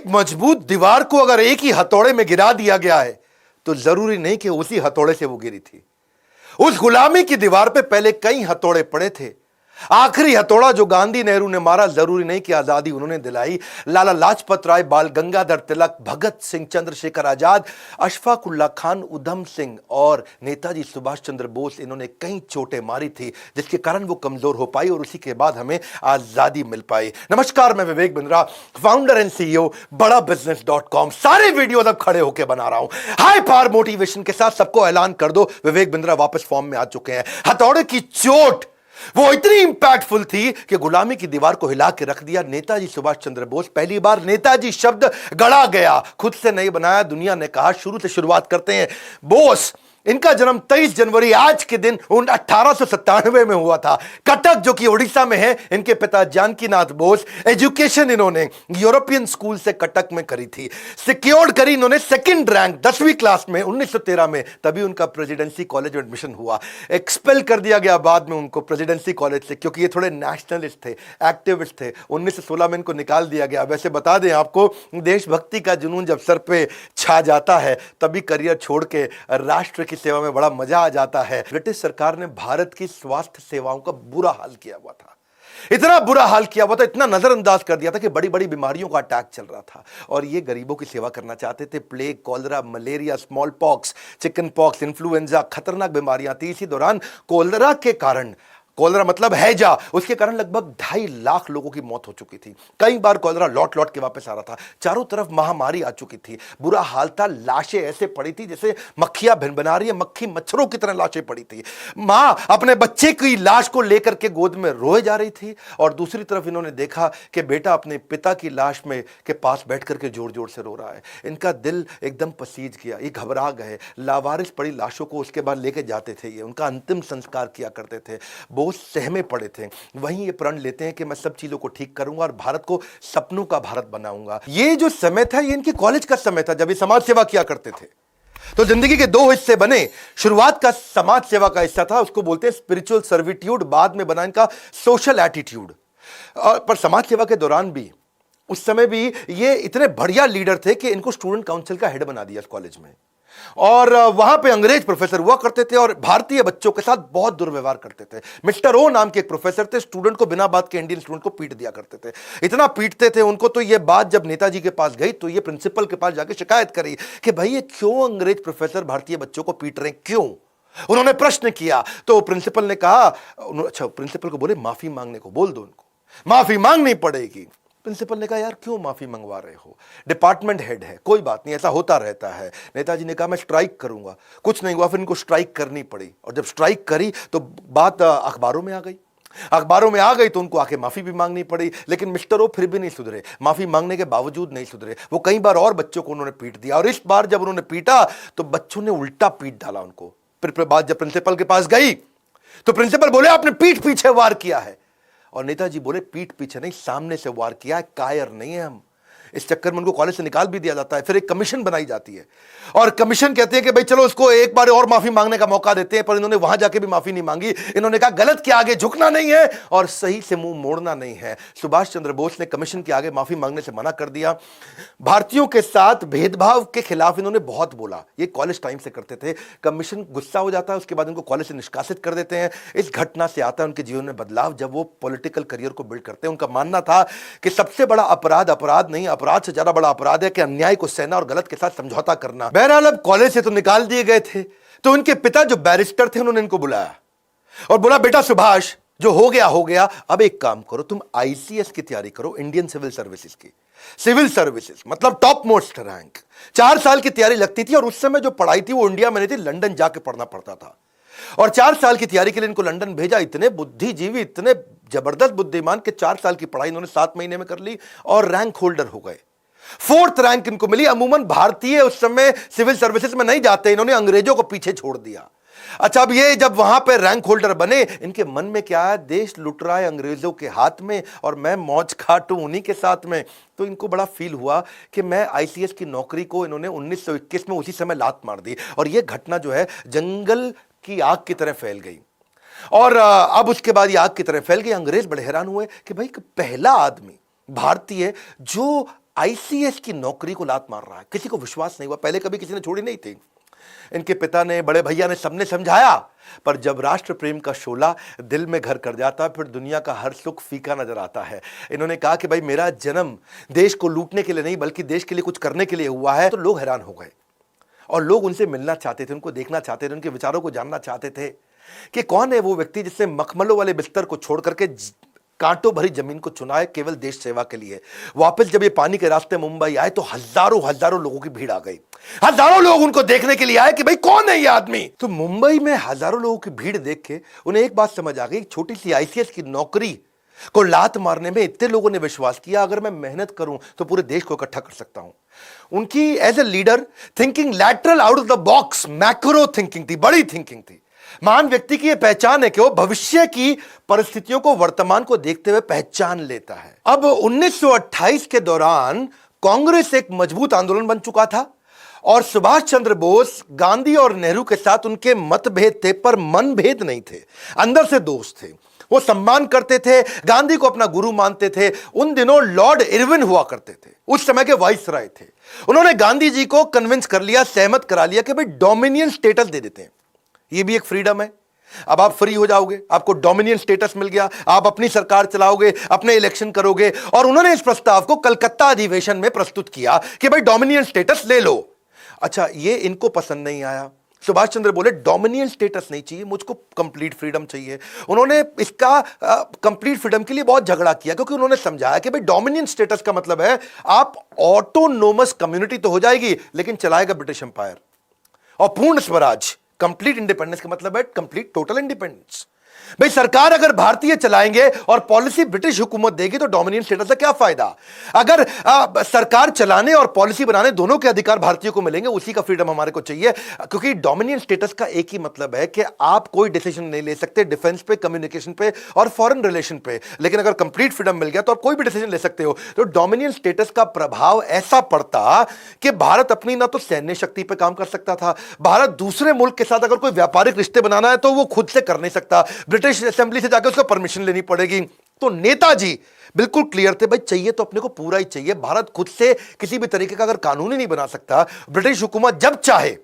मजबूत दीवार को अगर एक ही हथौड़े में गिरा दिया गया है तो जरूरी नहीं कि उसी हथौड़े से वो गिरी थी। उस गुलामी की दीवार पे पहले कई हथौड़े पड़े थे। आखिरी हथौड़ा जो गांधी नेहरू ने मारा, जरूरी नहीं कि आजादी उन्होंने दिलाई। लाला लाजपत राय, बाल गंगाधर तिलक, भगत सिंह, चंद्रशेखर आजाद, अशफाक उल्लाह खान, उधम सिंह और नेताजी सुभाष चंद्र बोस, इन्होंने कई चोटें मारी थी जिसके कारण वो कमजोर हो पाई और उसी के बाद हमें आजादी मिल पाई। नमस्कार, मैं Vivek Bindra, founder and CEO बड़ा बिजनेस.com। सारे वीडियो अब खड़े होकर बना रहा हूं हाई पावर मोटिवेशन के साथ। सबको ऐलान कर दो, विवेक बिंद्रा वापस फॉर्म में आ चुके हैं। हथौड़े की चोट वो इतनी इंपैक्टफुल थी कि गुलामी की दीवार को हिला के रख दिया। नेताजी सुभाष चंद्र बोस, पहली बार नेताजी शब्द गढ़ा गया, खुद से नहीं बनाया, दुनिया ने कहा। शुरू से शुरुआत करते हैं। बोस, इनका जन्म 23 जनवरी आज के दिन 1897 में हुआ था। कटक जो कि उड़ीसा में है। इनके पिता जानकीनाथ बोस। एजुकेशन इन्होंने यूरोपियन स्कूल से कटक में करी थी। सिक्योर्ड करी इन्होंने सेकंड रैंक 10वीं क्लास में 1913 में, तभी उनका प्रेसिडेंसी कॉलेज में एडमिशन हुआ। एक्सपेल कर दिया गया बाद में उनको प्रेसिडेंसी कॉलेज से, क्योंकि ये थोड़े नेशनलिस्ट थे, एक्टिविस्ट थे। 1916 में इनको निकाल दिया गया। वैसे बता दें आपको, देशभक्ति का जुनून जब सर पे छा जाता है तभी करियर छोड़ के राष्ट्र की सेवा में बड़ा मजा आ जाता है। ब्रिटिश सरकार ने भारत की स्वास्थ्य सेवाओं का बुरा हाल किया हुआ था। इतना बुरा हाल किया हुआ था, इतना नजरअंदाज कर दिया था कि बड़ी बड़ी बीमारियों का अटैक चल रहा था और ये गरीबों की सेवा करना चाहते थे। Plague, cholera, malaria, small pox, chicken pox, influenza, खतरनाक बीमारियां थी। इसी दौरान कोलरा के कारण, कॉलरा मतलब हैजा, उसके कारण लगभग 2.5 लाख लोगों की मौत हो चुकी थी। कई बार कॉलरा लौट लौट के वापस आ रहा था। चारों तरफ महामारी आ चुकी थी। बुरा हाल था। लाशें ऐसे पड़ी थी जैसे मक्खियां भिनभिना रही है, मक्खी मच्छरों की तरह लाशें पड़ी थी। मां अपने बच्चे की लाश को लेकर के गोद में रोए जा रही थी और दूसरी तरफ इन्होंने देखा कि बेटा अपने पिता की लाश में के पास बैठ करके जोर जोर से रो रहा है। इनका दिल एकदम पसीज गया, ये घबरा गए। लावारिस पड़ी लाशों को उसके बाद लेके जाते थे, ये उनका अंतिम संस्कार किया करते थे। सहमे पड़े थे। वहीं ये प्रण लेते हैं कि मैं सब चीजों को ठीक करूंगा और भारत को सपनों का भारत बनाऊंगा। ये जो समय था, ये इनके कॉलेज का समय था जब ये समाज सेवा किया करते थे। तो जिंदगी के 2 हिस्से बने। शुरुआत का समाज सेवा का हिस्सा था, उसको बोलते हैं स्पिरिचुअल सर्विट्यूड। बाद में बना इनका सोशल एटीट्यूड। पर समाज सेवा के दौरान भी, उस समय भी ये इतने बढ़िया लीडर थे कि इनको स्टूडेंट काउंसिल का हेड बना दिया कॉलेज में। और वहां पे अंग्रेज प्रोफेसर हुआ करते थे और भारतीय बच्चों के साथ बहुत दुर्व्यवहार करते थे। मिस्टर ओ नाम के एक प्रोफेसर थे, स्टूडेंट को बिना बात के, इंडियन स्टूडेंट को पीट दिया करते थे। इतना पीटते थे उनको, तो ये बात जब नेताजी के पास गई तो ये प्रिंसिपल के पास जाके शिकायत करी कि भाई ये क्यों अंग्रेज प्रोफेसर भारतीय बच्चों को पीट रहे हैं, क्यों? उन्होंने प्रश्न किया तो प्रिंसिपल ने कहा, अच्छा, प्रिंसिपल को बोले माफी मांगने को बोल दो उनको, माफी मांगनी पड़ेगी। प्रिंसिपल ने कहा यार क्यों माफी मंगवा रहे हो, डिपार्टमेंट हेड है, कोई बात नहीं, ऐसा होता रहता है। नेताजी ने कहा मैं स्ट्राइक करूंगा। कुछ नहीं हुआ, फिर इनको स्ट्राइक करनी पड़ी और जब स्ट्राइक करी तो बात अखबारों में आ गई। अखबारों में आ गई तो उनको आके माफी भी मांगनी पड़ी। लेकिन मिस्टर ओ फिर भी नहीं सुधरे, माफी मांगने के बावजूद नहीं सुधरे। वो कई बार और बच्चों को उन्होंने पीट दिया और इस बार जब उन्होंने पीटा तो बच्चों ने उल्टा पीट डाला उनको। फिर बात जब प्रिंसिपल के पास गई तो प्रिंसिपल बोले आपने पीठ पीछे वार किया है। और नेताजी बोले पीठ पीछे नहीं, सामने से वार किया है, कायर नहीं है हम। इस चक्कर में उनको कॉलेज से निकाल भी दिया जाता है। फिर एक कमीशन बनाई जाती है और कमीशन कहते हैं कि भाई चलो इसको एक बार और माफी मांगने का मौका देते हैं। पर इन्होंने वहां जाके भी माफी नहीं मांगी। इन्होंने कहा गलत के आगे झुकना नहीं है और सही से मुंह मोड़ना नहीं है। सुभाष चंद्र बोस ने कमीशन के आगे माफी मांगने से मना कर दिया। भारतीयों के साथ भेदभाव के खिलाफ इन्होंने बहुत बोला। ये कॉलेज टाइम से करते थे। कमीशन गुस्सा हो जाता है, उसके बाद इनको कॉलेज से निष्कासित कर देते हैं। इस घटना से आता है उनके जीवन में बदलाव जब वो पॉलिटिकल करियर को बिल्ड करते हैं। उनका मानना था कि सबसे बड़ा अपराध अपराध नहीं, अपराध से ज्यादा बड़ा अपराध है कि अन्याय को सहना और गलत के साथ समझौता करना। बहरहाल अब कॉलेज से तो निकाल दिए गए थे तो उनके पिता जो बैरिस्टर थे उन्होंने इनको बुलाया और बोला बेटा सुभाष, जो हो गया, अब एक काम करो, तुम आईसीएस की तैयारी करो, इंडियन सिविल सर्विसेज की। सिविल सर्विसेज मतलब टॉप मोस्ट रैंक। 4 साल की तैयारी लगती थी और उस समय जो पढ़ाई थी वो इंडिया में नहीं थी, लंदन जाके पढ़ना पड़ता था। और 4 साल की तैयारी के लिए इनको लंदन भेजा। इतने बुद्धिजीवी, इतने जबरदस्त बुद्धिमान के 4 साल की पढ़ाई इन्होंने 7 महीने में कर ली और रैंक होल्डर हो गए। 4th रैंक इनको मिली। अमूमन भारतीय उस समय सिविल सर्विसेज में नहीं जाते, इन्होंने अंग्रेजों को पीछे छोड़ दिया। अच्छा, अब ये जब वहां पे रैंक होल्डर बने, इनके मन में क्या है, देश लुट रहा है अंग्रेजों के हाथ में और मैं मौज काटूं उन्हीं के साथ में। तो इनको बड़ा फील हुआ कि मैं आईसीएस की नौकरी को, इन्होंने 1921 में उसी समय लात मार दी और यह घटना जो है जंगल की आग की तरह फैल गई। और अब उसके बाद ये आग की तरह फैल गई। अंग्रेज बड़े हैरान हुए कि भाई पहला आदमी भारतीय जो आईसीएस की नौकरी को लात मार रहा है। किसी को विश्वास नहीं हुआ, पहले कभी किसी ने छोड़ी नहीं थी। इनके पिता ने, बड़े भैया ने, सबने समझाया, पर जब राष्ट्र प्रेम का शोला दिल में घर कर जाता है, फिर दुनिया का हर सुख फीका नजर आता है। इन्होंने कहा कि भाई मेरा जन्म देश को लूटने के लिए नहीं बल्कि देश के लिए कुछ करने के लिए हुआ है। तो लोग हैरान हो गए और लोग उनसे मिलना चाहते थे, उनको देखना चाहते थे, उनके विचारों को जानना चाहते थे कि कौन है वो व्यक्ति जिसने मखमलों वाले बिस्तर को छोड़ करके कांटों भरी जमीन को चुना है केवल देश सेवा के लिए। वापस जब ये पानी के रास्ते मुंबई आए तो हजारों हजारों लोगों की भीड़ आ गई। हजारों लोग उनको देखने के लिए आए कि भाई कौन है ये आदमी। तो मुंबई में हजारों लोगों की भीड़ देख के उन्हें एक बात समझ आ गई, छोटी सी आईसीएस की नौकरी को लात मारने में इतने लोगों ने विश्वास किया, अगर मैं मेहनत करूं तो पूरे देश को इकट्ठा कर सकता हूं। उनकी as a leader thinking lateral out of the box, macro thinking थी, बड़ी थिंकिंग थी। महान व्यक्ति की यह पहचान है कि वो भविष्य की परिस्थितियों को, वर्तमान को देखते हुए पहचान लेता है। अब 1928 के दौरान कांग्रेस एक मजबूत आंदोलन बन चुका था और सुभाष चंद्र बोस, गांधी और नेहरू के साथ उनके मतभेद थे पर मनभेद नहीं थे, अंदर से दोस्त थे। वो सम्मान करते थे, गांधी को अपना गुरु मानते थे। उन दिनों लॉर्ड इरविन हुआ करते थे, उस समय के वाइसराय थे। उन्होंने गांधी जी को कन्विंस कर लिया, सहमत करा लिया कि भाई डोमिनियन स्टेटस दे देते हैं, ये भी एक फ्रीडम है। अब आप फ्री हो जाओगे, आपको डोमिनियन स्टेटस मिल गया, आप अपनी सरकार चलाओगे, अपने इलेक्शन करोगे। और उन्होंने इस प्रस्ताव को कलकत्ता अधिवेशन में प्रस्तुत किया कि भाई डोमिनियन स्टेटस ले लो। अच्छा, ये इनको पसंद नहीं आया। सुभाष चंद्र बोले डोमिनियन स्टेटस नहीं चाहिए, मुझको कंप्लीट फ्रीडम चाहिए। उन्होंने इसका कंप्लीट फ्रीडम के लिए बहुत झगड़ा किया, क्योंकि उन्होंने समझाया कि भाई डोमिनियन स्टेटस का मतलब है आप ऑटोनोमस कम्युनिटी तो हो जाएगी लेकिन चलाएगा ब्रिटिश एम्पायर, और पूर्ण स्वराज, कंप्लीट इंडिपेंडेंस का मतलब है कंप्लीट टोटल इंडिपेंडेंस। भाई सरकार अगर भारतीय चलाएंगे और पॉलिसी ब्रिटिश हुकूमत देगी तो डोमिनियन स्टेटस का क्या फायदा। अगर सरकार चलाने और पॉलिसी बनाने दोनों के अधिकार भारतीयों को मिलेंगे, उसी का फ्रीडम हमारे को चाहिए। क्योंकि डोमिनियन स्टेटस का एक ही मतलब है कि आप कोई डिसीजन नहीं ले सकते डिफेंस पे, कम्युनिकेशन पे और फॉरेन रिलेशन पे, लेकिन अगर कंप्लीट फ्रीडम मिल गया तो आप कोई भी डिसीजन ले सकते हो। तो डोमिनियन स्टेटस का प्रभाव ऐसा पड़ता कि भारत अपनी ना तो सैन्य शक्ति पे काम कर सकता था, भारत दूसरे मुल्क के साथ अगर कोई व्यापारिक रिश्ते बनाना है तो वो खुद से कर नहीं सकता, ब्रिटिश असेंबली से जाकर उसको परमिशन लेनी पड़ेगी। तो नेताजी बिल्कुल क्लियर थे, भाई चाहिए तो अपने को पूरा ही चाहिए। भारत खुद से किसी भी तरीके का अगर कानून ही नहीं बना सकता, ब्रिटिश हुकूमत जब चाहे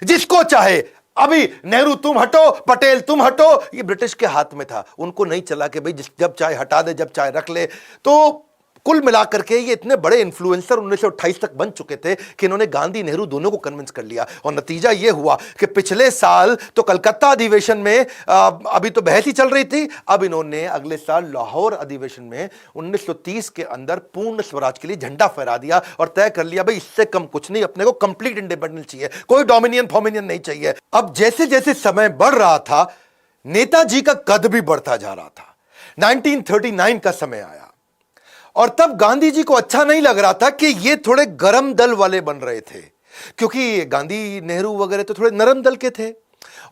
जिसको चाहे, अभी नेहरू तुम हटो, पटेल तुम हटो, ये ब्रिटिश के हाथ में था। उनको नहीं चला कि भाई जब चाहे हटा दे, जब चाहे रख ले। तो कुल मिलाकर के ये इतने बड़े इन्फ्लुएंसर 1928 तक बन चुके थे कि इन्होंने गांधी नेहरू दोनों को कन्विंस कर लिया। और नतीजा ये हुआ कि पिछले साल तो कलकत्ता अधिवेशन में अभी तो बहस ही चल रही थी, अब इन्होंने अगले साल लाहौर अधिवेशन में 1930 के अंदर पूर्ण स्वराज के लिए झंडा फहरा दिया और तय कर लिया भाई इससे कम कुछ नहीं, अपने को कंप्लीट इंडिपेंडेंस चाहिए, कोई डोमिनियन फॉमिनियन नहीं चाहिए। अब जैसे जैसे समय बढ़ रहा था, नेताजी का कद भी बढ़ता जा रहा था। 1939 का समय आया और तब गांधी जी को अच्छा नहीं लग रहा था कि ये थोड़े गरम दल वाले बन रहे थे, क्योंकि गांधी नेहरू वगैरह तो थोड़े नरम दल के थे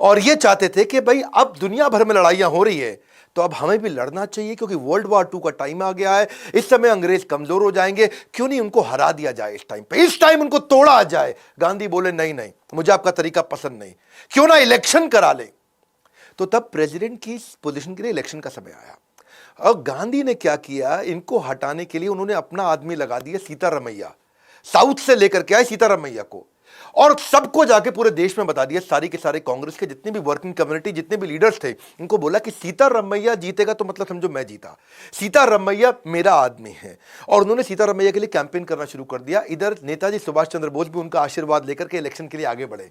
और ये चाहते थे कि भाई अब दुनिया भर में लड़ाइयां हो रही है तो अब हमें भी लड़ना चाहिए, क्योंकि वर्ल्ड वॉर 2 का टाइम आ गया है। इस समय अंग्रेज कमजोर हो जाएंगे, क्यों नहीं उनको हरा दिया जाए इस टाइम पे, इस टाइम उनको तोड़ा जाए। गांधी बोले नहीं नहीं, मुझे आपका तरीका पसंद नहीं, क्यों ना इलेक्शन करा ले। तो तब प्रेसिडेंट की पोजीशन के लिए इलेक्शन का समय आया और गांधी ने क्या किया, इनको हटाने के लिए उन्होंने अपना आदमी लगा दिया, सीतारामैया। साउथ से लेकर के आए सीतारामैया को और सबको जाके पूरे देश में बता दिया, सारी के सारे कांग्रेस के जितने भी वर्किंग कम्युनिटी, जितने भी लीडर्स थे, इनको बोला कि सीतारामैया जीतेगा तो मतलब समझो मैं जीता, सीतारामैया मेरा आदमी है। और उन्होंने सीतारामैया के लिए कैंपेन करना शुरू कर दिया। इधर नेताजी सुभाष चंद्र बोस भी उनका आशीर्वाद लेकर के इलेक्शन के लिए आगे बढ़े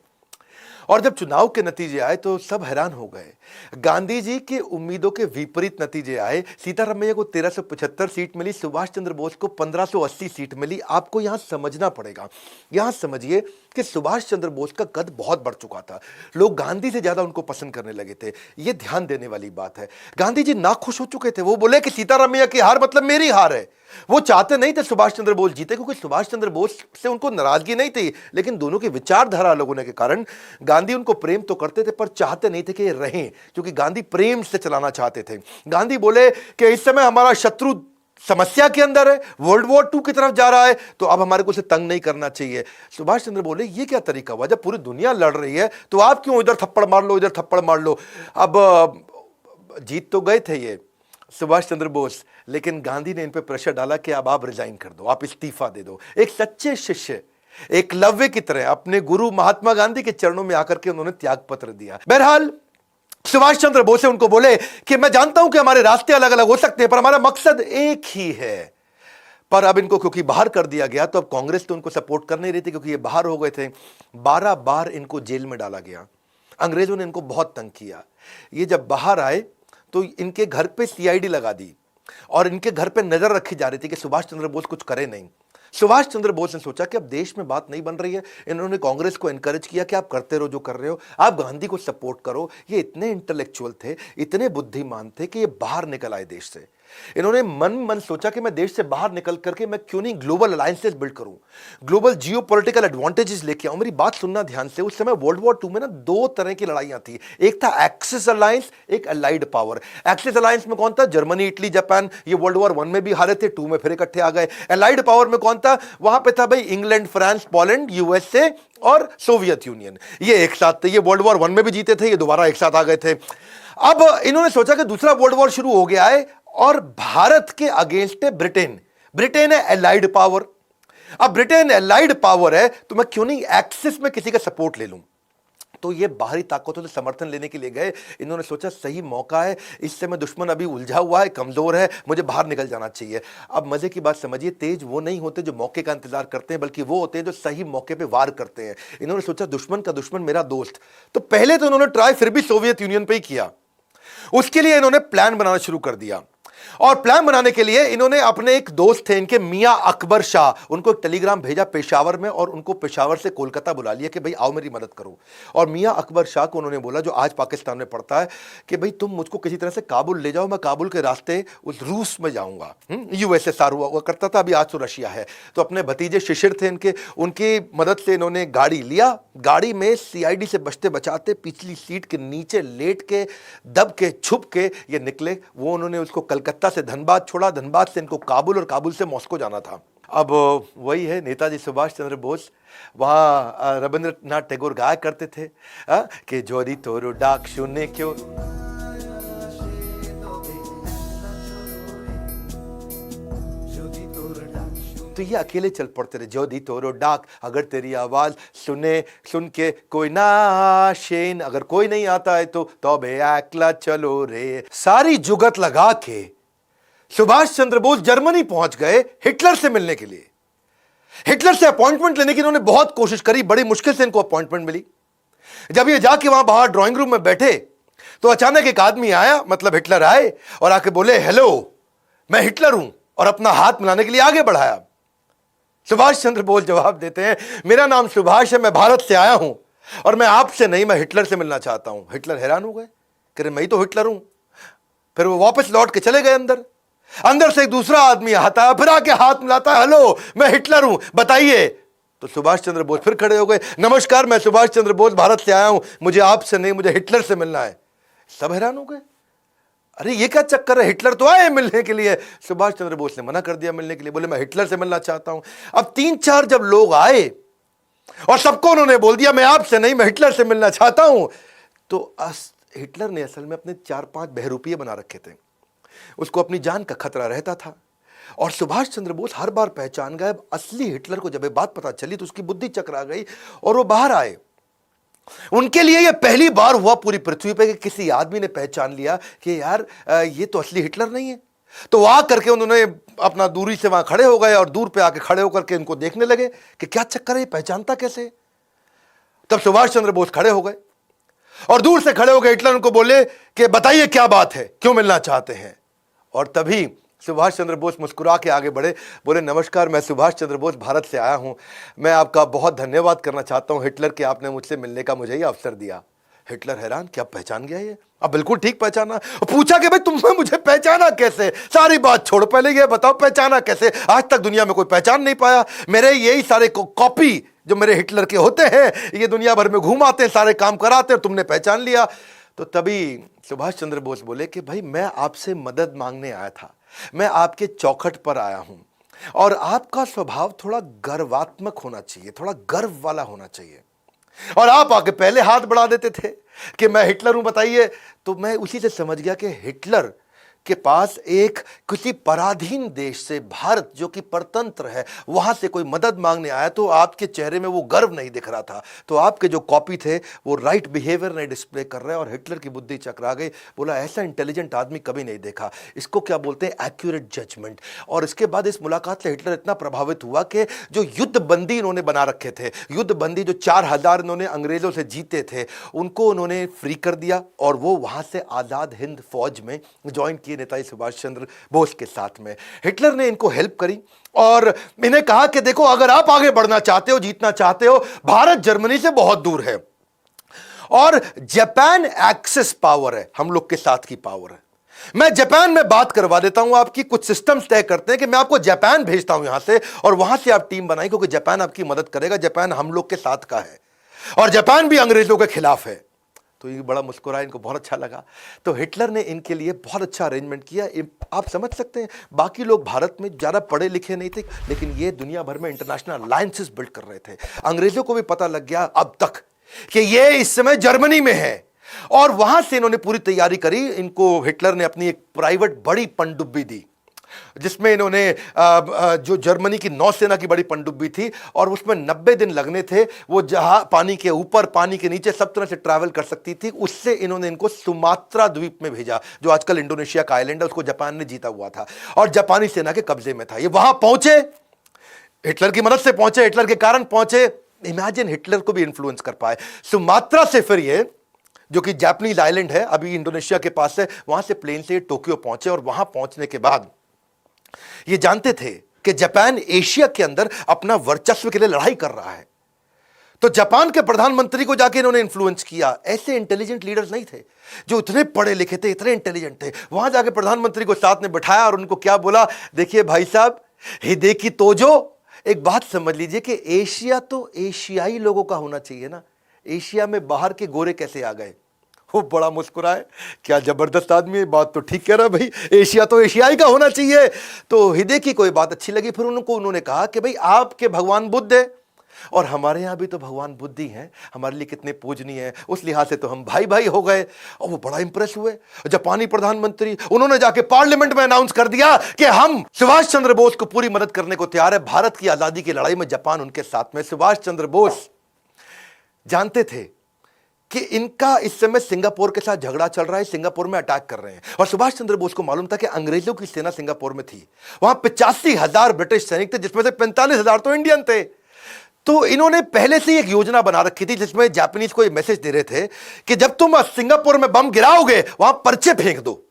और जब चुनाव के नतीजे आए तो सब हैरान हो गए। गांधी जी की उम्मीदों के विपरीत नतीजे आए। सीतारामैया को 1375 सीट मिली, सुभाष चंद्र बोस को 1580 सीट मिली। आपको यहां समझना पड़ेगा, यहां समझिए कि सुभाष चंद्र बोस का कद बहुत बढ़ चुका था, लोग गांधी से ज्यादा उनको पसंद करने लगे थे। यह ध्यान देने वाली बात है। गांधी जी नाखुश हो चुके थे, वो बोले कि सीतारामैया की हार मतलब मेरी हार है। वो चाहते नहीं थे सुभाष चंद्र बोस जीते, क्योंकि सुभाष चंद्र बोस से उनको नाराजगी नहीं थी, लेकिन दोनों की विचारधारा अलग होने के कारण गांधी उनको प्रेम तो करते थे पर चाहते नहीं थे कि ये रहें, क्योंकि गांधी प्रेम से चलाना चाहते थे। गांधी बोले कि इस समय हमारा शत्रु समस्या के अंदर है, वर्ल्ड वॉर 2 की तरफ जा रहा है, तो अब हमारे को उसे तंग नहीं करना चाहिए। सुभाष चंद्र बोले ये क्या तरीका हुआ, जब पूरी दुनिया लड़ रही है तो आप क्यों इधर थप्पड़ मार लो, इधर थप्पड़ मार लो। अब जीत तो गए थे ये, सुभाष चंद्र बोस, लेकिन गांधी ने इन पे प्रेशर डाला कि अब आप रिजाइन कर दो, आप इस्तीफा दे दो। एक सच्चे शिष्य एकलव्य की तरह अपने गुरु महात्मा गांधी के चरणों में आकर के उन्होंने त्याग पत्र दिया। बहरहाल सुभाष चंद्र बोस उनको बोले कि मैं जानता हूं कि हमारे रास्ते अलग अलग हो सकते हैं, पर हमारा मकसद एक ही है। पर अब इनको क्योंकि बाहर कर दिया गया, तो अब कांग्रेस तो उनको सपोर्ट कर नहीं रही थी, क्योंकि ये बाहर हो गए थे। 12 बार इनको जेल में डाला गया। अंग्रेजों ने इनको बहुत तंग किया। ये जब बाहर आए तो इनके घर पे सीआईडी लगा दी और इनके घर पे नजर रखी जा रही थी कि सुभाष चंद्र बोस कुछ करे नहीं। सुभाष चंद्र बोस ने सोचा कि अब देश में बात नहीं बन रही है। इन्होंने कांग्रेस को एनकरेज किया कि आप करते रहो जो कर रहे हो, आप गांधी को सपोर्ट करो। ये इतने इंटेलेक्चुअल थे, इतने बुद्धिमान थे कि ये बाहर निकल आए देश से। इन्होंने मन सोचा कि मैं देश से बाहर निकल करके मैं क्यों नहीं ग्लोबल अलायंसेस बिल्ड करूं, ग्लोबल जियोपॉलिटिकल एडवांटेजेस लेके आऊं। मेरी बात सुनना ध्यान से। उस समय वर्ल्ड वॉर 2 में ना 2 तरह की लड़ाइयां थी। एक था एक्सिस अलायंस, एक अलाइड पावर। एक्सिस अलायंस में कौन था? Germany, Italy, Japan. ये वर्ल्ड वॉर 1 में भी हारे थे, 2 में फिर इकट्ठे आ गए। अलाइड पावर में कौन था? वहां पे था भाई इंग्लैंड, फ्रांस, पोलैंड, यूएसए और सोवियत यूनियन। ये एक साथ थे। ये वर्ल्ड वॉर 1 में भी जीते थे, ये दोबारा एक साथ आ गए थे। अब इन्होंने सोचा कि दूसरा वर्ल्ड वॉर शुरू हो गया है और भारत के अगेंस्ट है ब्रिटेन। ब्रिटेन है एलाइड पावर। अब ब्रिटेन एलाइड पावर है तो मैं क्यों नहीं एक्सिस में किसी का सपोर्ट ले लूं। तो ये बाहरी ताकतों से समर्थन लेने के लिए गए। इन्होंने सोचा सही मौका है, इस समय दुश्मन अभी उलझा हुआ है, कमजोर है, मुझे बाहर निकल जाना चाहिए। अब मजे की बात समझिए, तेज वो नहीं होते जो मौके का इंतजार करते हैं, बल्कि वो होते हैं जो सही मौके पे वार करते हैं। इन्होंने सोचा दुश्मन का दुश्मन मेरा दोस्त। तो पहले तो इन्होंने ट्राई फिर भी सोवियत यूनियन पे ही किया। उसके लिए इन्होंने प्लान बनाना शुरू कर दिया। और प्लान बनाने के लिए इन्होंने अपने एक दोस्त थे इनके, मियां अकबर शाह, उनको एक टेलीग्राम भेजा पेशावर में और उनको पेशावर से कोलकाता बुला लिया कि भाई आओ मेरी मदद करो। और मियां अकबर शाह को उन्होंने बोला, जो आज पाकिस्तान में पड़ता है, कि भाई तुम मुझको किसी तरह से काबुल ले जाओ, मैं काबुल के रास्ते उस रूस में जाऊंगा। यूएसएसआर हुआ करता था, अभी आज तो रशिया है। तो अपने भतीजे शिशिर थे इनके, उनकी मदद से इन्होंने गाड़ी लिया। गाड़ी में सीआईडी से बचते बचाते पिछली सीट के नीचे लेट के, दब के, छुप के ये निकले। वो उन्होंने उसको कलकत्ता से धनबाद छोड़ा, धनबाद से इनको काबुल और काबुल से मॉस्को जाना था। अब वही है नेताजी सुभाष चंद्र बोस। वहां रविंद्रनाथ टैगोर गाया करते थे कि जोरी तोरो डाक सुने क्यों। तो ये अकेले चल पड़ते रहे। जोदी तोरो डाक, अगर तेरी आवाज सुन के कोई ना शेन, अगर कोई नहीं आता है तो तौबे अकेला चलो रे। सारी जुगत लगा के सुभाष चंद्र बोस जर्मनी पहुंच गए हिटलर से मिलने के लिए। हिटलर से अपॉइंटमेंट लेने की इन्होंने बहुत कोशिश करी, बड़ी मुश्किल से इनको अपॉइंटमेंट मिली। जब ये जाके वहां बाहर ड्राइंग रूम में बैठे तो अचानक एक आदमी आया, मतलब हिटलर आए और आके बोले, हेलो मैं हिटलर हूं, और अपना हाथ मिलाने के लिए आगे बढ़ाया। सुभाष चंद्र बोस जवाब देते हैं, मेरा नाम सुभाष है, मैं भारत से आया हूं और मैं आपसे नहीं, मैं हिटलर से मिलना चाहता हूं। हिटलर हैरान हो गए, कह रहे मैं ही तो हिटलर हूं। फिर वो वापस लौट के चले गए अंदर। अंदर से एक दूसरा आदमी आता है, फिर आके हाथ मिलाता है, हेलो मैं हिटलर हूं, बताइए। तो सुभाष चंद्र बोस फिर खड़े हो गए, नमस्कार मैं सुभाष चंद्र बोस भारत से आया हूं, मुझे आपसे नहीं, मुझे हिटलर से मिलना है। सब हैरान हो गए, अरे ये क्या चक्कर है, हिटलर तो आए मिलने के लिए। सुभाष चंद्र बोस ने मना कर दिया मिलने के लिए, बोले मैं हिटलर से मिलना चाहता हूं। अब 3-4 जब लोग आए और सबको उन्होंने बोल दिया मैं आपसे नहीं, मैं हिटलर से मिलना चाहता हूं, तो हिटलर ने असल में अपने 4-5 बहरूपिये बना रखे थे। उसको अपनी जान का खतरा रहता था और सुभाष चंद्र बोस हर बार पहचान गए। असली हिटलर को जब ये बात पता चली तो उसकी बुद्धि चकरा गई और वो बाहर आए। उनके लिए यह पहली बार हुआ पूरी पृथ्वी पे कि किसी आदमी ने पहचान लिया कि यार ये तो असली हिटलर नहीं है। तो वहां करके उन्होंने अपना दूरी से वहां खड़े हो गए और दूर पे आके खड़े होकर के इनको देखने लगे कि क्या चक्कर है, पहचानता कैसे। तब सुभाष चंद्र बोस खड़े हो गए और दूर से खड़े हो गए हिटलर उनको बोले कि बताइए क्या बात है, क्यों मिलना चाहते हैं। और तभी सुभाष चंद्र बोस मुस्कुरा के आगे बढ़े, बोले नमस्कार मैं सुभाष चंद्र बोस भारत से आया हूं, मैं आपका बहुत धन्यवाद करना चाहता हूं हिटलर कि आपने मुझसे मिलने का मुझे ये अवसर दिया। हिटलर हैरान, क्या पहचान गया ये? अब बिल्कुल ठीक पहचाना। पूछा कि भाई तुमने मुझे पहचाना कैसे? सारी बात छोड़, पहले ये बताओ पहचाना कैसे? आज तक दुनिया में कोई पहचान नहीं पाया। मेरे यही सारे कॉपी जो मेरे हिटलर के होते हैं ये दुनिया भर में घूमाते हैं, सारे काम कराते हैं, तुमने पहचान लिया। तो तभी सुभाष चंद्र बोस बोले कि भाई मैं आपसे मदद मांगने आया था, मैं आपके चौखट पर आया हूं और आपका स्वभाव थोड़ा गर्वात्मक होना चाहिए, थोड़ा गर्व वाला होना चाहिए। और आप आके पहले हाथ बढ़ा देते थे कि मैं हिटलर हूं बताइए। तो मैं उसी से समझ गया कि हिटलर के पास एक किसी पराधीन देश से, भारत जो कि परतंत्र है, वहां से कोई मदद मांगने आया तो आपके चेहरे में वो गर्व नहीं दिख रहा था। तो आपके जो कॉपी थे वो राइट बिहेवियर नहीं डिस्प्ले कर रहे, और हिटलर की बुद्धि चकरा गई। बोला ऐसा इंटेलिजेंट आदमी कभी नहीं देखा, इसको क्या बोलते हैं, एक्यूरेट जजमेंट। और इसके बाद इस मुलाकात से हिटलर इतना प्रभावित हुआ कि जो युद्ध बंदी इन्होंने बना रखे थे, युद्ध बंदी जो 4000 इन्होंने अंग्रेजों से जीते थे, उनको उन्होंने फ्री कर दिया और वो वहां से आजाद हिंद फौज में ज्वाइन किए नेताजी सुभाष चंद्र बोस के साथ में। हिटलर ने इनको हेल्प करी और इन्हें कहा कि देखो अगर आप आगे बढ़ना चाहते हो, जीतना चाहते हो, भारत जर्मनी से बहुत दूर है और जापान एक्सेस पावर है, हम लोग के साथ की पावर है। मैं जापान में बात करवा देता हूं, आपकी कुछ सिस्टम्स तय करते हैं कि मैं आपको जापान भेजता हूं यहां से, और वहां से आप टीम बनाई, क्योंकि जापान आपकी मदद करेगा, जापान हम लोग के साथ का है और जापान भी अंग्रेजों के खिलाफ है। तो ये बड़ा मुस्कुराया, इनको बहुत अच्छा लगा। तो हिटलर ने इनके लिए बहुत अच्छा अरेंजमेंट किया। आप समझ सकते हैं, बाकी लोग भारत में ज़्यादा पढ़े लिखे नहीं थे, लेकिन ये दुनिया भर में इंटरनेशनल अलायंसेस बिल्ड कर रहे थे। अंग्रेजों को भी पता लग गया अब तक कि ये इस समय जर्मनी में है, और वहां से इन्होंने पूरी तैयारी करी। इनको हिटलर ने अपनी एक प्राइवेट बड़ी पनडुब्बी दी, जिसमें इन्होंने जो जर्मनी की नौसेना की बड़ी पनडुब्बी थी, और उसमें 90 दिन लगने थे। वो जहां पानी के ऊपर, पानी के नीचे सब तरह से ट्रैवल कर सकती थी। उससे इन्होंने इनको सुमात्रा द्वीप में भेजा, जो आजकल इंडोनेशिया का आइलैंड है, उसको जापान ने जीता हुआ था और जापानी सेना के कब्जे में था। ये वहां पहुंचे, हिटलर की मदद से पहुंचे, हिटलर के कारण पहुंचे। इमेजिन, हिटलर को भी इन्फ्लुएंस कर पाए। सुमात्रा से फिर ये, जो कि जापानीज आइलैंड है, अभी इंडोनेशिया के पास है, वहां से प्लेन से टोक्यो पहुंचे। और वहां पहुंचने के बाद ये जानते थे कि जापान एशिया के अंदर अपना वर्चस्व के लिए लड़ाई कर रहा है। तो जापान के प्रधानमंत्री को जाके इन्होंने इन्फ्लुएंस किया। ऐसे इंटेलिजेंट लीडर्स नहीं थे जो इतने पढ़े लिखे थे, इतने इंटेलिजेंट थे। वहां जाके प्रधानमंत्री को साथ में बिठाया और उनको क्या बोला, देखिए भाई साहब, हिदेकी तोजो, एक बात समझ लीजिए कि एशिया तो एशियाई लोगों का होना चाहिए ना, एशिया में बाहर के गोरे कैसे आ गए। वो बड़ा मुस्कुराए, क्या जबरदस्त आदमी है, बात तो ठीक कह रहा भाई, एशिया तो एशियाई का होना चाहिए। तो हिदेकी को ये बात अच्छी लगी। फिर उन्होंने कहा कि भाई आपके भगवान बुद्ध है और हमारे यहाँ भी तो भगवान बुद्ध ही हैं, हमारे लिए कितने पूजनीय है, उस लिहाज से तो हम भाई भाई हो गए। और वो बड़ा इंप्रेस हुए जापानी प्रधानमंत्री। उन्होंने जाके पार्लियामेंट में अनाउंस कर दिया कि हम सुभाष चंद्र बोस को पूरी मदद करने को तैयार है। भारत की आजादी की लड़ाई में जापान उनके साथ में। सुभाष चंद्र बोस जानते थे कि इनका इस समय सिंगापुर के साथ झगड़ा चल रहा है, सिंगापुर में अटैक कर रहे हैं, और सुभाष चंद्र बोस को मालूम था कि अंग्रेजों की सेना सिंगापुर में थी। वहां 85,000 ब्रिटिश सैनिक थे, जिसमें से 45,000 तो इंडियन थे। तो इन्होंने पहले से एक योजना बना रखी थी, जिसमें जापानीज को ये मैसेज दे रहे थे कि जब तुम सिंगापुर में बम गिराओगे, वहां पर्चे फेंक दो,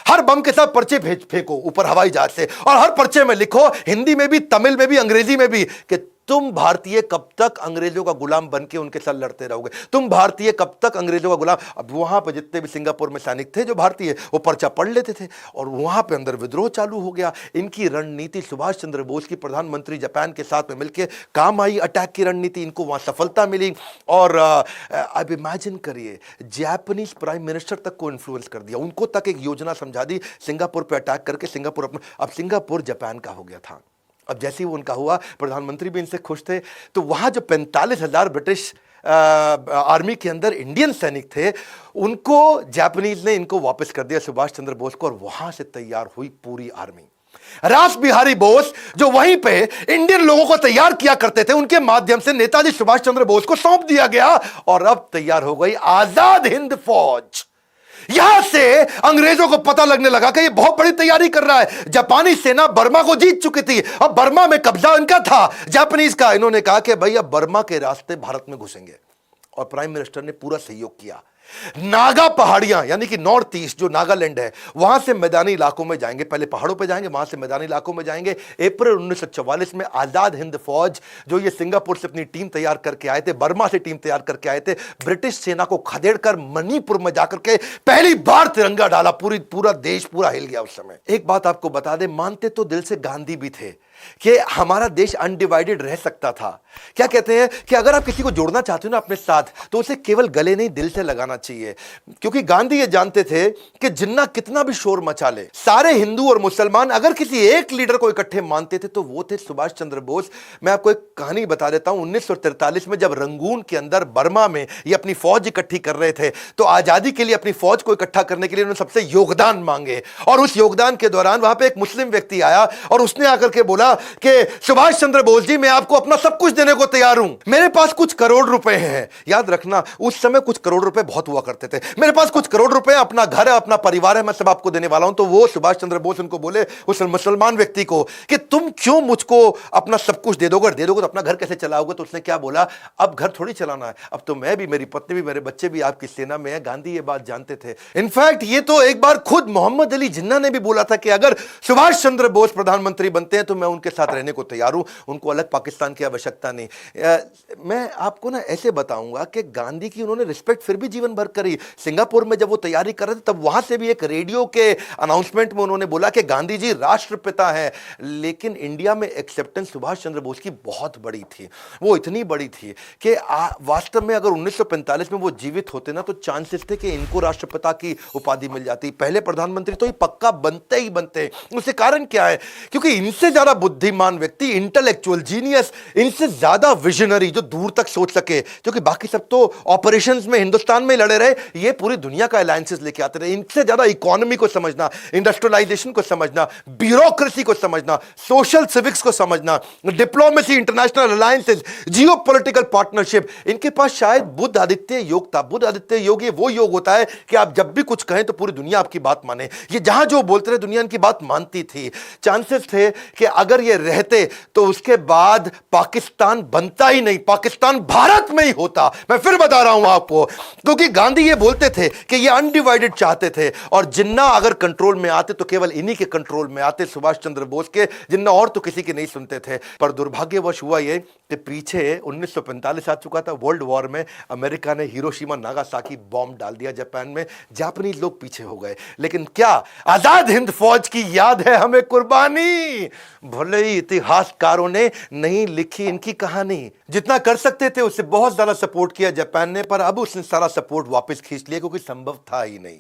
हर बम के साथ पर्चे फेंको ऊपर हवाई जहाज से, और हर पर्चे में लिखो, हिंदी में भी, तमिल में भी, अंग्रेजी में भी, कि तुम भारतीय कब तक अंग्रेजों का गुलाम बन के उनके साथ लड़ते रहोगे, तुम भारतीय कब तक अंग्रेजों का गुलाम। अब वहां पर जितने भी सिंगापुर में सैनिक थे जो भारतीय, वो पर्चा पढ़ लेते थे, और वहां पे अंदर विद्रोह चालू हो गया। इनकी रणनीति सुभाष चंद्र बोस की, प्रधानमंत्री जापान के साथ में मिलकर काम आई। अटैक की रणनीति, इनको वहां सफलता मिली। और अब इमेजिन करिए, जापानीज प्राइम मिनिस्टर तक को इन्फ्लुएंस कर दिया, उनको तक एक योजना समझा दी सिंगापुर पर अटैक करके। सिंगापुर अपना, अब सिंगापुर जापान का हो गया था। अब जैसे ही वो उनका हुआ, प्रधानमंत्री भी इनसे खुश थे। तो वहां जो 45,000 ब्रिटिश आर्मी के अंदर इंडियन सैनिक थे, उनको जापानीज ने इनको वापस कर दिया, सुभाष चंद्र बोस को, और वहां से तैयार हुई पूरी आर्मी। रास बिहारी बोस जो वहीं पे इंडियन लोगों को तैयार किया करते थे, उनके माध्यम से नेताजी सुभाष चंद्र बोस को सौंप दिया गया, और अब तैयार हो गई आजाद हिंद फौज। यहां से अंग्रेजों को पता लगने लगा कि ये बहुत बड़ी तैयारी कर रहा है। जापानी सेना बर्मा को जीत चुकी थी, अब बर्मा में कब्जा इनका था, जापानीज का। इन्होंने कहा कि भाई अब बर्मा के रास्ते भारत में घुसेंगे, और प्राइम मिनिस्टर ने पूरा सहयोग किया। नागा पहाड़ियां, यानी कि नॉर्थ ईस्ट जो नागालैंड है, वहां से मैदानी इलाकों में जाएंगे, पहले पहाड़ों पे जाएंगे, वहां से मैदानी इलाकों में जाएंगे। अप्रैल 1944 में आजाद हिंद फौज, जो ये सिंगापुर से अपनी टीम तैयार करके आए थे, बर्मा से टीम तैयार करके आए थे, ब्रिटिश सेना को खदेड़कर मणिपुर में जाकर के पहली बार तिरंगा डाला। पूरा देश पूरा हिल गया उस समय। एक बात आपको बता दें, मानते तो दिल से गांधी भी थे, कि हमारा देश अनडिवाइडेड रह सकता था। क्या कहते हैं कि अगर आप किसी को जोड़ना चाहते हो ना अपने साथ, तो उसे केवल गले नहीं दिल से लगाना चाहिए। क्योंकि गांधी ये जानते थे कि जिन्ना कितना भी शोर मचा ले, सारे हिंदू और मुसलमान अगर किसी एक लीडर को इकट्ठे मानते थे तो वो थे सुभाष चंद्र बोस। मैं आपको एक कहानी बता देता हूं। 1943 में जब रंगून के अंदर बर्मा में ये अपनी फौज इकट्ठी कर रहे थे, तो आजादी के लिए अपनी फौज को इकट्ठा करने के लिए उन्होंने सबसे योगदान मांगे। और उस योगदान के दौरान वहां पे एक मुस्लिम व्यक्ति आया और उसने आकर के बोला कि सुभाष चंद्र बोस जी, मैं आपको अपना सब कुछ देने को तैयार हूं, मेरे पास कुछ करोड़ रुपए हैं। याद रखना, उस समय कुछ करोड़ रुपए बहुत हुआ करते थे। मेरे पास कुछ करोड़ रुपए, अपना घर है, अपना परिवार है, मैं सब आपको देने वाला हूं। तो वो सुभाष चंद्र बोस उनको बोले, उस मुसलमान व्यक्ति को, कि तुम क्यों मुझको अपना सब कुछ दे दोगे, दे दोगे तो अपना घर कैसे चलाओगे? तो उसने क्या बोला, अब घर थोड़ी चलाना है, अब तो मैं भी, मेरी पत्नी भी, मेरे बच्चे भी आपकी सेना में है। गांधी ये बात जानते थे। इनफैक्ट ये तो एक बार खुद मोहम्मद अली जिन्ना ने भी बोला था कि अगर सुभाष चंद्र बोस प्रधानमंत्री बनते हैं तो मैं उनके साथ रहने को तैयार हूं, उनको अलग पाकिस्तान की आवश्यकता नहीं। मैं आपको ना ऐसे बताऊंगा कि गांधी की उन्होंने रिस्पेक्ट फिर भी जीवन भर करी। सिंगापुर में जब वो तैयारी कर रहे थे, तब वहां से भी एक रेडियो के अनाउंसमेंट में उन्होंने बोला कि गांधी जी राष्ट्रपिता है। लेकिन इंडिया में एक्सेप्टेंस सुभाष चंद्र बोस की बहुत बड़ी थी। वो इतनी बड़ी थी कि वास्तव में अगर 1945 में वो जीवित होते ना, तो चांसेस थे कि इनको राष्ट्रपिता की उपाधि मिल जाती। पहले प्रधानमंत्री तो ये पक्का बनते ही बनते। उसके कारण क्या है, क्योंकि इनसे ज्यादा बुद्धिमान व्यक्ति, इंटेलेक्चुअल जीनियस, इनसे ज्यादा विजनरी जो दूर तक सोच सके, क्योंकि बाकी सब तो ऑपरेशंस में हिंदुस्तान में लड़े रहे, ये पूरी दुनिया का अलायंसेस लेके आते रहे। इनसे ज्यादा इकोनॉमी को समझना, इंडस्ट्रियलाइजेशन को समझना, ब्यूरोक्रेसी को समझना, सोशल सिविक्स को समझना, diplomacy, international alliances, geopolitical partnership, इनके पास शायद बुद्ध आदित्य योग था। बुद्ध आदित्य योग ये वो योग होता है कि आप जब भी कुछ कहें तो पूरी दुनिया आपकी बात माने। ये जहां जो बोलते रहे, दुनिया इनकी बात मानती थी। चांसेस थे कि अगर ये रहते तो उसके बाद पाकिस्तान बनता ही नहीं, पाकिस्तान भारत में ही होता। मैं फिर बता रहा हूं आपको, क्योंकि गांधी ये बोलते थे कि ये अनडिवाइडेड चाहते थे, और जिन्ना अगर कंट्रोल में आते तो केवल इन्हीं के कंट्रोल में आते, सुभाष चंद्र बोस के। जिन्ना और तो किसी के नहीं सुनते थे। पर दुर्भाग्यवश हुआ ये कि पीछे 1945 आ चुका था। वर्ल्ड वॉर में अमेरिका ने हिरोशिमा नागासाकी बॉम्ब डाल दिया जापान में। जापानीज लोग पीछे हो गए, लेकिन क्या आजाद हिंद फौज की याद है हमें कुर्बानी। भले ही इतिहासकारों ने नहीं लिखी इनकी कहानी, जितना कर सकते थे उससे बहुत ज्यादा सपोर्ट किया जापान ने, पर अब उसने सारा सपोर्ट वापस खींच लिया, क्योंकि संभव था ही नहीं।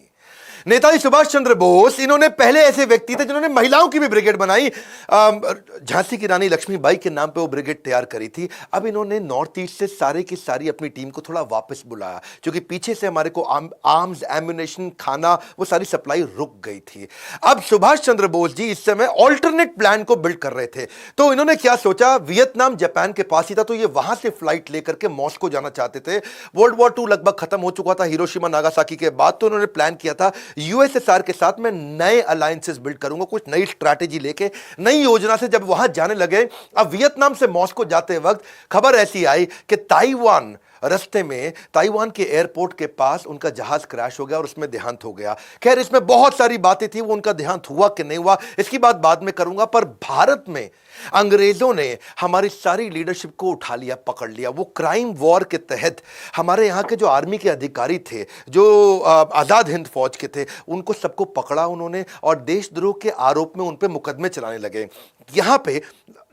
नेताजी सुभाष चंद्र बोस, इन्होंने पहले ऐसे व्यक्ति थे जिन्होंने महिलाओं की भी ब्रिगेड बनाई। झांसी की रानी लक्ष्मीबाई के नाम पे वो ब्रिगेड तैयार करी थी। अब इन्होंने नॉर्थ ईस्ट से सारी की सारी अपनी टीम को थोड़ा वापस बुलाया, क्योंकि पीछे से हमारे को आर्म्स, एम्युनिशन, खाना, वो सारी सप्लाई रुक गई थी। अब सुभाष चंद्र बोस जी इस समय ऑल्टरनेट प्लान को बिल्ड कर रहे थे। तो इन्होंने क्या सोचा, वियतनाम जापान के पास ही था, तो ये वहां से फ्लाइट लेकर के मॉस्को जाना चाहते थे। वर्ल्ड वॉर 2 लगभग खत्म हो चुका था हिरोशिमा नागासाकी के बाद। तो इन्होंने प्लान किया था यूएसएसआर के साथ मैं नए अलायंसेस बिल्ड करूंगा, कुछ नई स्ट्रैटेजी लेके, नई योजना से। जब वहां जाने लगे, अब वियतनाम से मॉस्को जाते वक्त खबर ऐसी आई कि ताइवान रास्ते में, ताइवान के एयरपोर्ट के पास उनका जहाज क्रैश हो गया और उसमें देहांत हो गया। खैर, इसमें बहुत सारी बातें थी, वो उनका देहांत हुआ कि नहीं हुआ इसकी बात बाद में करूंगा। पर भारत में अंग्रेजों ने हमारी सारी लीडरशिप को उठा लिया, पकड़ लिया। वो क्राइम वॉर के तहत हमारे यहाँ के जो आर्मी के अधिकारी थे, जो आजाद हिंद फौज के थे, उनको सबको पकड़ा उन्होंने, और देशद्रोह के आरोप में उन पे मुकदमे चलाने लगे। यहाँ पे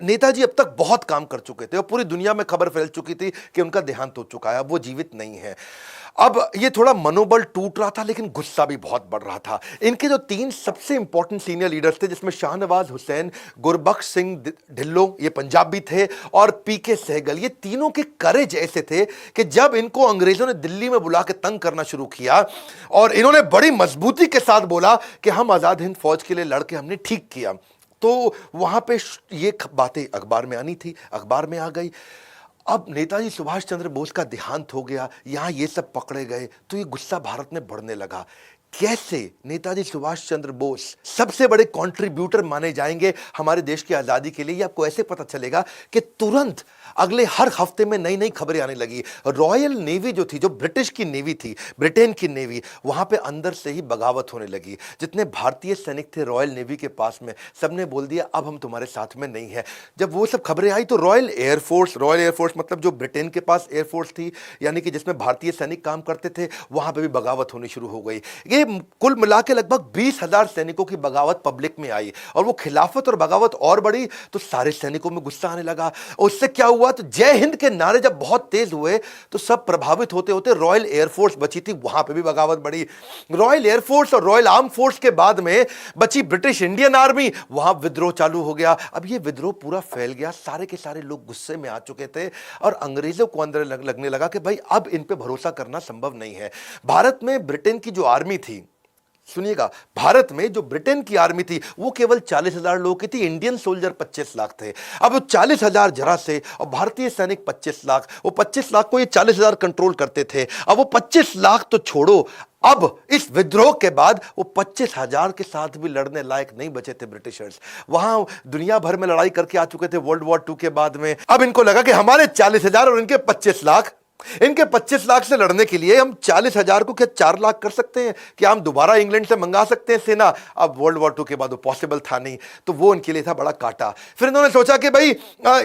नेताजी अब तक बहुत काम कर चुके थे और पूरी दुनिया में खबर फैल चुकी थी कि उनका देहांत हो चुका है, अब वो जीवित नहीं है। अब ये थोड़ा मनोबल टूट रहा था, लेकिन गुस्सा भी बहुत बढ़ रहा था। इनके जो 3 सबसे इंपॉर्टेंट सीनियर लीडर्स थे, जिसमें शाहनवाज हुसैन, गुरबख्श सिंह ढिल्लों, ये पंजाबी थे, और पीके सहगल, ये तीनों के करेज ऐसे थे कि जब इनको अंग्रेजों ने दिल्ली में बुला के तंग करना शुरू किया, और इन्होंने बड़ी मजबूती के साथ बोला कि हम आजाद हिंद फौज के लिए लड़के हमने ठीक किया, तो वहां पे ये बातें अखबार में आनी थी, अखबार में आ गई। अब नेताजी सुभाष चंद्र बोस का देहांत हो गया, यहां ये सब पकड़े गए, तो ये गुस्सा भारत में बढ़ने लगा। कैसे नेताजी सुभाष चंद्र बोस सबसे बड़े कंट्रीब्यूटर माने जाएंगे हमारे देश की आजादी के लिए, ये आपको ऐसे पता चलेगा कि तुरंत अगले हर हफ्ते में नई नई खबरें आने लगी। रॉयल नेवी जो थी, जो ब्रिटिश की नेवी थी, ब्रिटेन की नेवी, वहां पे अंदर से ही बगावत होने लगी। जितने भारतीय सैनिक थे रॉयल नेवी के पास में, सबने बोल दिया अब हम तुम्हारे साथ में नहीं है। जब वो सब खबरें आई तो रॉयल एयरफोर्स मतलब जो ब्रिटेन के पास एयरफोर्स थी, यानी कि जिसमें भारतीय सैनिक काम करते थे, वहां पे भी बगावत होनी शुरू हो गई। ये कुल मिला के लगभग 20,000 सैनिकों की बगावत पब्लिक में आई, और वो खिलाफत और बगावत और बढ़ी तो सारे सैनिकों में गुस्सा आने लगा। उससे क्या हुआ, तो जय हिंद के नारे जब बहुत तेज हुए तो सब प्रभावित होते होते रॉयल एयरफोर्स बची थी, वहां पे भी बगावत बढ़ी। रॉयल एयरफोर्स और रॉयल आर्म फोर्स के बाद में बची ब्रिटिश इंडियन आर्मी, वहां विद्रोह चालू हो गया। अब ये विद्रोह पूरा फैल गया, सारे के सारे लोग गुस्से में आ चुके थे, और अंग्रेजों को अंदर लगने लगा कि भाई अब इन पे भरोसा करना संभव नहीं है। भारत में ब्रिटेन की जो आर्मी थी, सुनिएगा, भारत में जो ब्रिटेन की आर्मी थी वो केवल 40,000 लोगों की थी, इंडियन सोल्जर 25 लाख थे। अब वो 40,000 जरा से, और भारतीय सैनिक 25 लाख, वो 25 लाख को ये 40,000 कंट्रोल करते थे। अब वो 25 लाख तो छोड़ो, अब इस विद्रोह के बाद वो 25,000 के साथ भी लड़ने लायक नहीं बचे थे ब्रिटिशर्स। वहां दुनिया भर में लड़ाई करके आ चुके थे वर्ल्ड वॉर 2 के बाद में। अब इनको लगा कि हमारे 40,000 और इनके 25 लाख, इनके 25 लाख से लड़ने के लिए हम 40,000 को क्या 4 लाख कर सकते हैं? क्या हम दोबारा इंग्लैंड से मंगा सकते हैं सेना? अब वर्ल्ड वॉर 2 के बाद वो पॉसिबल था नहीं, तो वो उनके लिए था बड़ा काटा। फिर इन्होंने सोचा कि भाई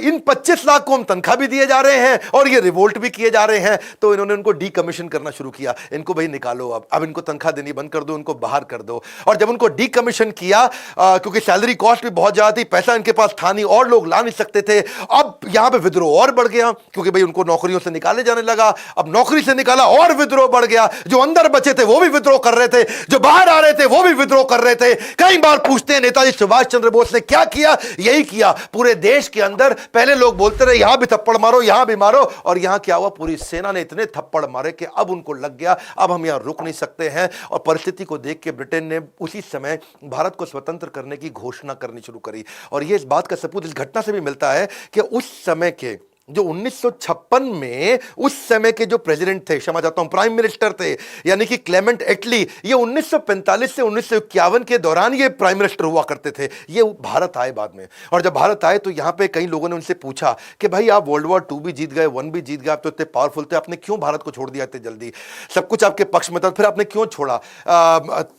इन 25 लाख को हम तनख्वाह भी दिए जा रहे हैं और ये रिवोल्ट भी किए जा रहे हैं, तो इन्होंने उनको डीकमीशन करना शुरू किया। इनको भाई निकालो, अब इनको तनख्वाह देनी बंद कर दो, इनको बाहर कर दो। और जब उनको डीकमीशन किया, क्योंकि सैलरी कॉस्ट भी बहुत ज्यादा थी, पैसा इनके पास था नहीं और लोग ला नहीं सकते थे, अब यहां पर विद्रोह और बढ़ गया, क्योंकि भाई उनको नौकरियों से निकाले जाने लगा। अब नौकरी से निकाला और विद्रोह बढ़ गया, जो अंदर बचे थे वो भी विद्रोह कर रहे थे, जो बाहर आ रहे थे वो भी विद्रोह कर रहे थे। कई बार पूछते हैं नेताजी सुभाष चंद्र बोस ने क्या किया? यही किया, पूरे देश के अंदर पहले लोग बोलते रहे यहां भी थप्पड़ मारो, यहां भी मारो, और यहां क्या हुआ, पूरी सेना ने इतने थप्पड़ मारे कि अब उनको लग गया अब हम यहां रुक नहीं सकते हैं। और परिस्थिति को देख के ब्रिटेन ने उसी समय भारत को स्वतंत्र करने की घोषणा करनी शुरू करी। और यह इस बात का सबूत इस घटना से भी मिलता है कि उस समय के जो 1956 में उस समय के जो प्रेसिडेंट थे, क्षमा चाहता हूं, प्राइम मिनिस्टर थे, यानी कि क्लेमेंट एटली, ये 1945 से 1951 के दौरान ये प्राइम मिनिस्टर हुआ करते थे। ये भारत आए बाद में, और जब भारत आए तो यहां पे कई लोगों ने उनसे पूछा कि भाई आप वर्ल्ड वॉर 2 भी जीत गए, 1 भी जीत गए, आप तो इतने पावरफुल थे, आपने क्यों भारत को छोड़ दिया इतने जल्दी? सब कुछ आपके पक्ष में था, फिर आपने क्यों छोड़ा?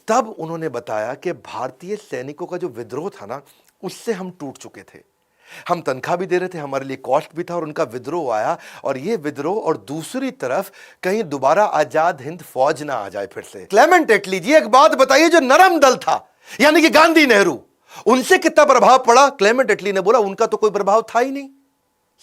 तब उन्होंने बताया कि भारतीय सैनिकों का जो विद्रोह था ना, उससे हम टूट चुके थे। हम तनख्वाह भी दे रहे थे, हमारे लिए कॉस्ट भी था, और उनका विद्रोह आया, और ये विद्रोह, और दूसरी तरफ कहीं दोबारा आजाद हिंद फौज ना आ जाए फिर से। क्लेमेंट एटली जी, एक बात बताइए, जो नरम दल था यानी कि गांधी नेहरू, उनसे कितना प्रभाव पड़ा? क्लेमेंट एटली ने बोला उनका तो कोई प्रभाव था ही नहीं।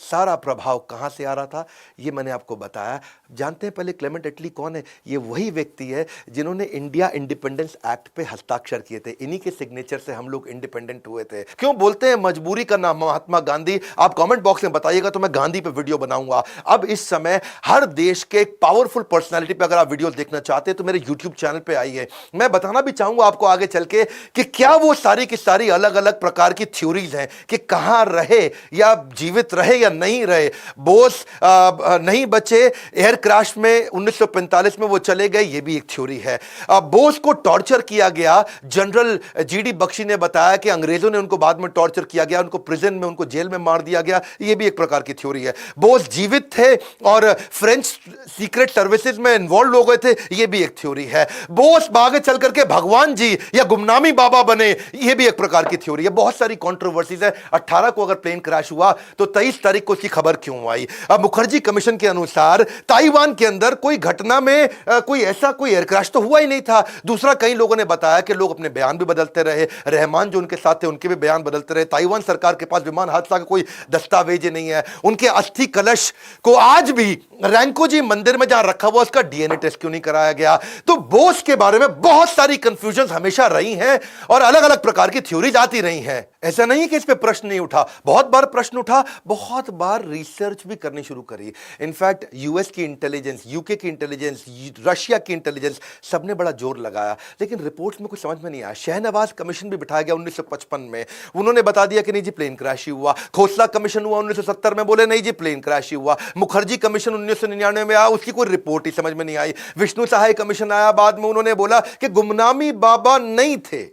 सारा प्रभाव कहां से आ रहा था ये मैंने आपको बताया। जानते हैं पहले क्लेमेंट एटली कौन है? ये वही व्यक्ति है जिन्होंने इंडिया इंडिपेंडेंस एक्ट पे हस्ताक्षर किए थे। इन्हीं के सिग्नेचर से हम लोग इंडिपेंडेंट हुए थे। क्यों बोलते हैं मजबूरी का नाम महात्मा गांधी? आप कमेंट बॉक्स में बताइएगा तो मैं गांधी पे वीडियो बनाऊंगा। अब इस समय हर देश के एक पावरफुल पर्सनैलिटी पे अगर आप वीडियो देखना चाहते हैं तो मेरे यूट्यूब चैनल पे आइए। मैं बताना भी चाहूंगा आपको आगे चल के कि क्या वो सारी की सारी अलग अलग प्रकार की थ्योरीज हैं कि कहां रहे या जीवित रहे या नहीं रहे। बोस नहीं बचे, एयर क्रैश में 1945 में वो चले गए, ये भी एक थ्योरी है। बोस को टॉर्चर किया गया, जनरल जीडी बख्शी ने बताया कि अंग्रेजों ने उनको बाद में टॉर्चर किया गया, उनको प्रिजन में, उनको जेल में मार दिया गया, ये भी एक प्रकार की थ्योरी है। बोस जीवित थे और फ्रेंच सीक्रेट सर्विसेज में इन्वॉल्व हो गए थे, ये भी एक थ्योरी है। बोस आगे चल करके भगवान जी या गुमनामी बाबा बने, ये भी एक प्रकार की थ्योरी है। बहुत सारी कंट्रोवर्सीज है। 18 को अगर प्लेन क्रैश हुआ तो 23 तारीख को खबर क्यों आई? अब मुखर्जी कमीशन के अनुसार ताइवान के अंदर कोई घटना में कोई ऐसा कोई एयर क्रैश तो हुआ ही नहीं था। दूसरा, कई लोगों ने बताया कि लोग अपने बयान भी बदलते रहे, रहमान जो उनके साथ थे उनके भी बयान बदलते रहे। ताइवान सरकार के पास विमान हादसा का कोई दस्तावेज नहीं है। उनके अस्थि कलश को आज भी रैंकोजी मंदिर में जहां रखा हुआ उसका डीएनए टेस्ट क्यों नहीं कराया गया? तो बोस के बारे में बहुत सारी कंफ्यूजन हमेशा रही हैं और अलग अलग प्रकार की थ्योरीज आती रही हैं। ऐसा नहीं है कि इस पे प्रश्न नहीं उठा, बहुत बार प्रश्न उठा, बहुत बार रिसर्च भी करनी शुरू करी। इनफैक्ट यूएस की इंटेलिजेंस, यूके की इंटेलिजेंस, रशिया की इंटेलिजेंस, सबने बड़ा जोर लगाया, लेकिन रिपोर्ट्स में कुछ समझ में नहीं आया। शहनवाज कमीशन भी बिठाया गया 1955 में, उन्होंने बता दिया कि नहीं जी प्लेन क्रैश ही हुआ। खोसला कमीशन हुआ 1970 में, बोले नहीं जी प्लेन क्रैश ही हुआ। मुखर्जी कमीशन 1999 में आया, उसकी कोई रिपोर्ट ही समझ में नहीं आई। विष्णु सहाय कमीशन आया बाद में, उन्होंने बोला कि गुमनामी बाबा नहीं थे।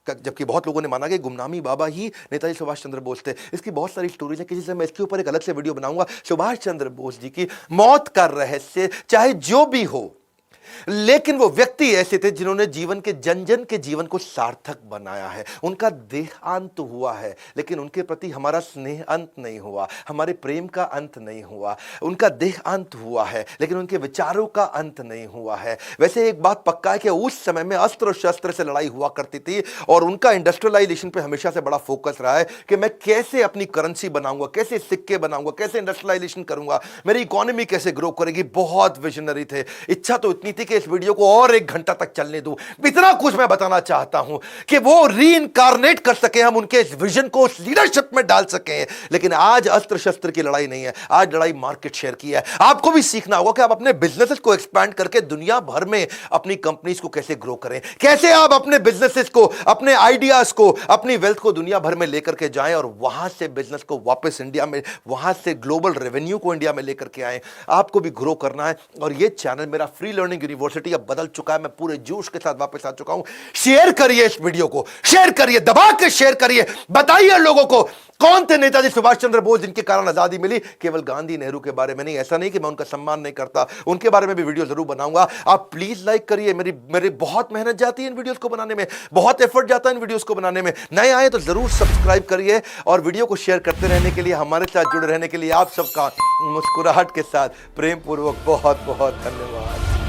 जबकि बहुत लोगों ने माना कि गुमनामी बाबा ही नेताजी सुभाष चंद्र बोस थे। इसकी बहुत सारी स्टोरीज है, किसी से मैं इसके ऊपर एक अलग से वीडियो बनाऊंगा। सुभाष चंद्र बोस जी की मौत का रहस्य चाहे जो भी हो, लेकिन वो व्यक्ति ऐसे थे जिन्होंने जीवन के जन जन के जीवन को सार्थक बनाया है। उनका देहांत हुआ है, लेकिन उनके प्रति हमारा स्नेह अंत नहीं हुआ, हमारे प्रेम का अंत नहीं हुआ। उनका देहांत हुआ है, लेकिन उनके विचारों का अंत नहीं हुआ है। वैसे एक बात पक्का है कि उस समय में अस्त्र शस्त्र से लड़ाई हुआ करती थी, और उनका इंडस्ट्रियलाइजेशन पे हमेशा से बड़ा फोकस रहा है कि मैं कैसे अपनी करेंसी बनाऊंगा, कैसे सिक्के बनाऊंगा, कैसे इंडस्ट्रियलाइजेशन करूंगा, मेरी इकोनॉमी कैसे ग्रो करेगी। बहुत विजनरी थे। इच्छा तो इतनी थी कि इस वीडियो को और 1 घंटा तक चलने दूं। इतना कुछ मैं बताना चाहता हूं कि वो रीइंकारनेट कर सके, हम उनके इस विजन को उस लीडरशिप में डाल सके। लेकिन आज अस्त्र शस्त्र की लड़ाई नहीं है, आज लड़ाई मार्केट शेयर की है। आपको भी सीखना होगा कि आप अपने बिजनेसेस को एक्सपैंड करके दुनिया भर में अपनी कंपनीज को कैसे ग्रो करें, कैसे आप अपने बिजनेसेस को, अपने आइडियाज को, अपनी वेल्थ को दुनिया भर में लेकर के जाएं और वहां से बिजनेस को वापस इंडिया में, वहां से ग्लोबल रेवेन्यू को इंडिया में लेकर के आए। आपको भी ग्रो करना है, और ये चैनल मेरा फ्री लर्निंग यूनिवर्सिटी अब बदल चुका है। मैं पूरे जोश के साथ वापस आ चुका हूं। शेयर करिए इस वीडियो को, शेयर करिए, दबा के शेयर करिए। बताइए लोगों को कौन थे नेताजी सुभाष चंद्र बोस जिनके कारण आजादी मिली। केवल गांधी नेहरू के बारे में नहीं, ऐसा नहीं कि मैं उनका सम्मान नहीं करता, उनके बारे में भी वीडियो जरूर बनाऊंगा। आप प्लीज लाइक करिए। मेरी बहुत मेहनत जाती है इन वीडियोस को बनाने में, बहुत एफर्ट जाता है इन वीडियोस को बनाने में। नए आए तो जरूर सब्सक्राइब करिए, और वीडियो को शेयर करते रहने के लिए, हमारे साथ जुड़े रहने के लिए आप सबका मुस्कुराहट के साथ प्रेम पूर्वक बहुत बहुत धन्यवाद।